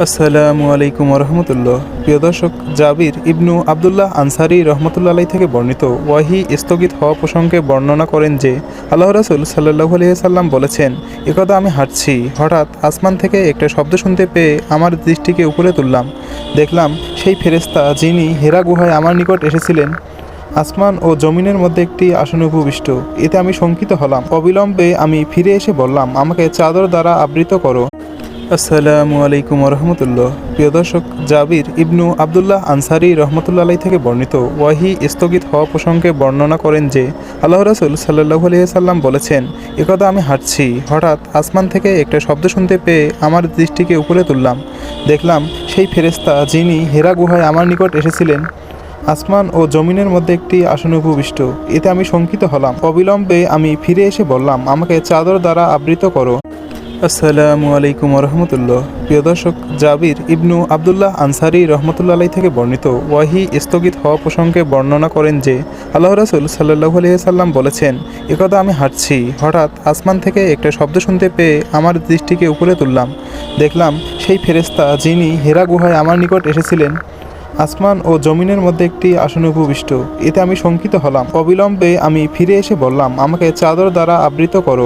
আসসালামু আলাইকুম রহমতুল্লাহ। প্রিয় দর্শক, জাবির ইবনু আবদুল্লাহ আনসারী রহমতুল্লাহ আলাই থেকে বর্ণিত ওয়াহি স্থগিত হওয়া প্রসঙ্গে বর্ণনা করেন যে আল্লাহ রাসূল সাল্লাল্লাহু আলাইহি সাল্লাম বলেছেন, একদা আমি হাঁটছি, হঠাৎ আসমান থেকে একটা শব্দ শুনতে পেয়ে আমার দৃষ্টিকে উপরে তুললাম। দেখলাম সেই ফেরেশতা যিনি হেরা গুহায় আমার নিকট এসেছিলেন আসমান ও জমিনের মধ্যে একটি আসনে উপবিষ্ট। এতে আমি শঙ্কিত হলাম। অবিলম্বে আমি ফিরে এসে বললাম, আমাকে চাদর দ্বারা আবৃত করো। আসসালামু আলাইকুম রহমতুল্লাহ। প্রিয় দর্শক, জাবির ইবনু আবদুল্লাহ আনসারী রহমতুল্লাহ আলাই থেকে বর্ণিত ওয়াহি স্থগিত হওয়া প্রসঙ্গে বর্ণনা করেন যে আল্লাহ রাসূল সাল্লাল্লাহু আলাইহি সাল্লাম বলেছেন, একদা আমি হাঁটছি, হঠাৎ আসমান থেকে একটা শব্দ শুনতে পেয়ে আমার দৃষ্টিকে উপরে তুললাম। দেখলাম সেই ফেরেশতা যিনি হেরা গুহায় আমার নিকট এসেছিলেন আসমান ও জমিনের মধ্যে একটি আসনে উপবিষ্ট। এতে আমি শঙ্কিত হলাম। অবিলম্বে আমি ফিরে এসে বললাম, আমাকে চাদর দ্বারা আবৃত করো। আসসালামু আলাইকুম রহমতুল্লাহ। প্রিয় দর্শক, জাবির ইবনু আবদুল্লাহ আনসারী রহমতুল্লাহ আলাই থেকে বর্ণিত ওয়াহি স্থগিত হওয়া প্রসঙ্গে বর্ণনা করেন যে আল্লাহ রাসূল সাল্লাল্লাহু আলাইহি সাল্লাম বলেছেন, একদা আমি হাঁটছি, হঠাৎ আসমান থেকে একটা শব্দ শুনতে পেয়ে আমার দৃষ্টিকে উপরে তুললাম। দেখলাম সেই ফেরেশতা যিনি হেরা গুহায় আমার নিকট এসেছিলেন আসমান ও জমিনের মধ্যে একটি আসনে উপবিষ্ট। এতে আমি শঙ্কিত হলাম। অবিলম্বে আমি ফিরে এসে বললাম, আমাকে চাদর দ্বারা আবৃত করো।